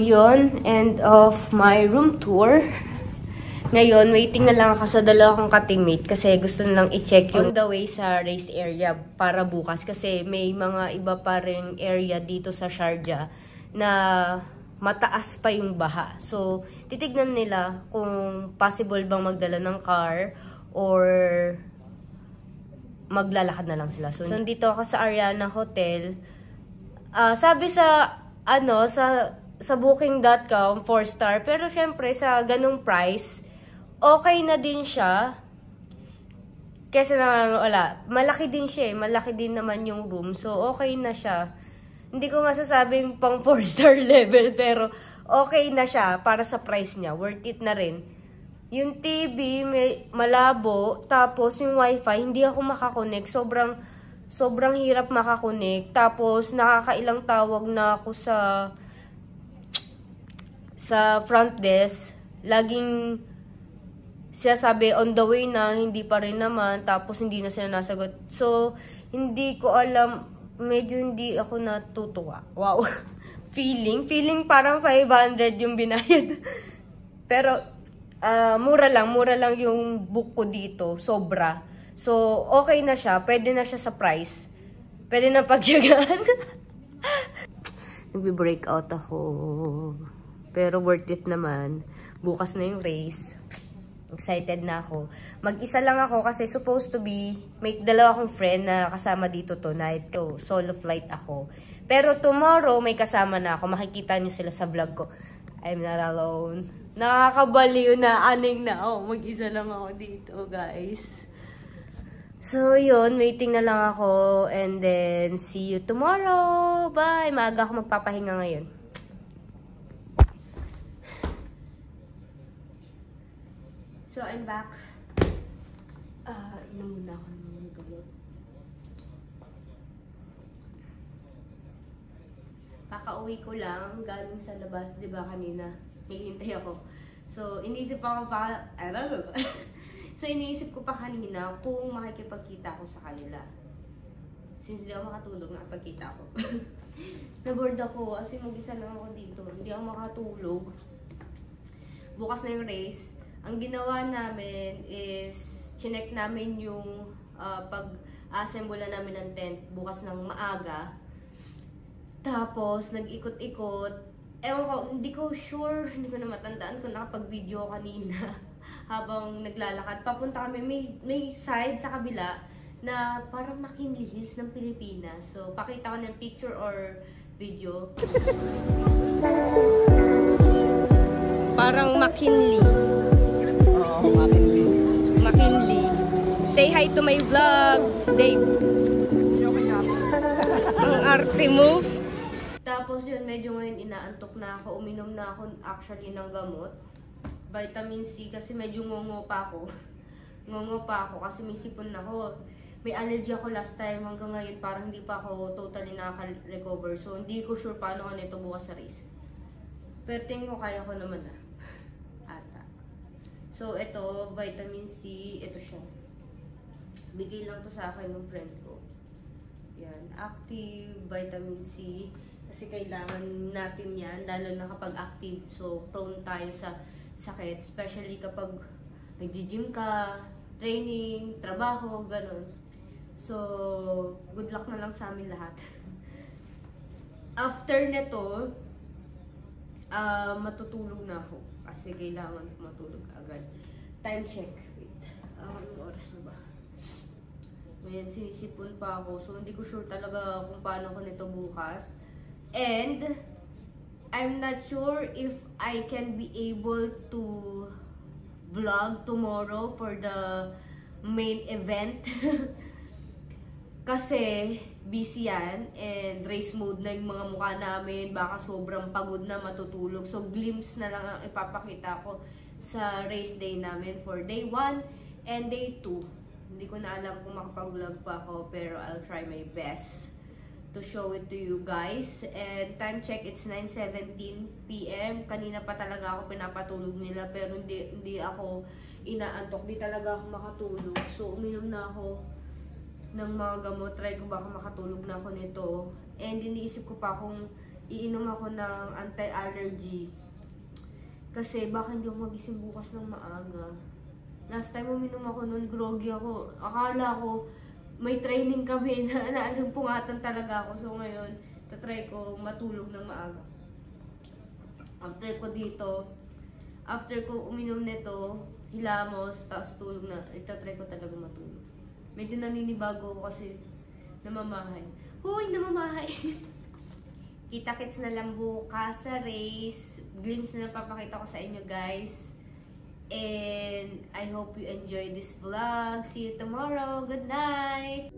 yun, end of my room tour. Ngayon, waiting na lang ako sa dalawa kong ka-teammate kasi gusto nilang i-check yung on the way sa race area para bukas. Kasi may mga iba pa ring area dito sa Sharjah na mataas pa yung baha. So, titignan nila kung possible bang magdala ng car or maglalakad na lang sila. So, nandito ako sa Ariana Hotel. Sabi sa, sa booking.com, 4-star. Pero syempre, sa ganung price, okay na din siya. Kasi wala, malaki din siya eh. Malaki din naman yung room. So, okay na siya. Hindi ko masasabing pang 4-star level, pero okay na siya para sa price niya. Worth it na rin. Yung TV, may malabo. Tapos, yung wifi, hindi ako makakonect. Sobrang hirap makakonect. Tapos, nakakailang tawag na ako sa front desk. Laging siya sabi, on the way na, hindi pa rin naman, tapos hindi na sila nasagot. So, hindi ko alam, medyo hindi ako natutuwa. Wow. Feeling parang 500 yung binayad. Pero, mura lang yung book ko dito, sobra. So, okay na siya, pwede na siya sa price. Pwede na pagyagaan. Nagbe-breakout ako. Pero worth it naman. Bukas na yung race. Excited na ako. Mag-isa lang ako kasi supposed to be, may dalawa akong friend na kasama dito tonight. So, solo flight ako. Pero tomorrow, may kasama na ako. Makikita niyo sila sa vlog ko. I'm not alone. Nakakabaliw na, aning na. Mag-isa lang ako dito, guys. So, yun. Waiting na lang ako. And then, see you tomorrow. Bye! Maaga ako magpapahinga ngayon. So, I'm back. Inom muna ako ng gamot. Kakauwi ko lang, galing sa labas, di ba kanina? Naghihintay ako. So, iniisip ko pa kanina kung makikipagkita ako sa kanila. Since hindi ako makatulog, nakapagkita ako. Na-bored ako, kasi mag-isa lang ako dito. Hindi ako makatulog. Bukas na yung race. Ang ginawa namin is, chinek namin yung pag-assemble namin ng tent bukas ng maaga. Tapos, nag-ikot-ikot. Ewan ko, hindi ko sure, hindi ko na matandaan kung nakapag-video kanina habang naglalakad. Papunta kami, may side sa kabila na parang McKinley Hills ng Pilipinas. So, pakita ko ng picture or video. Parang McKinley. McKinley. Say hi to my vlog, Dave. Ang arte mo. Tapos yun, medyo ngayon inaantok na ako. Uminom na ako actually ng gamot. Vitamin C kasi medyo ngongo pa ako. Ngongo pa ako kasi may sipon na ako. May allergy ako last time. Hanggang ngayon parang hindi pa ako totally nakaka-recover. So hindi ko sure paano ko nito bukas sa race. Pero tingin ko kaya ko naman na. So, ito, vitamin C, ito siya. Bigay lang to sa akin ng friend ko. Yan, active vitamin C. Kasi kailangan natin yan, lalo na kapag active. So, prone tayo sa sakit. Especially kapag nag-gym ka, training, trabaho, ganun. So, good luck na lang sa amin lahat. After nito, matutulog na ako. Kasi kailangan ko matulog agad. Time check. Wait. Anong oras na ba? Ngayon, sinisipon pa ako. So, hindi ko sure talaga kung paano ko nito bukas. And, I'm not sure if I can be able to vlog tomorrow for the main event. Kasi, busy yan, and race mode na yung mga mukha namin, baka sobrang pagod na matutulog. So, glimpse na lang ang ipapakita ko sa race day namin for day 1 and day 2. Hindi ko na alam kung makapag-vlog pa ako, pero I'll try my best to show it to you guys. And time check, it's 9:17 PM. Kanina pa talaga ako pinapatulog nila, pero hindi ako inaantok. Di talaga ako makatulog. So, uminom na ako ng mga gamot. Try ko baka makatulog na ako nito. And iniisip ko pa kung iinom ako ng anti-allergy. Kasi baka hindi ako magising bukas ng maaga. Last time uminom ako nun, groggy ako. Akala ko may training kami na naalumpungatan talaga ako. So ngayon, tatry ko matulog ng maaga. After ko uminom nito, hilamos, tapos tulog na, itatry ko talaga matulog. Medyo naninibago ako kasi namamahay. Huy, namamahay! Kita-kits na lang bukas sa race. Glimpse na papakita ko sa inyo, guys. And I hope you enjoy this vlog. See you tomorrow. Good night!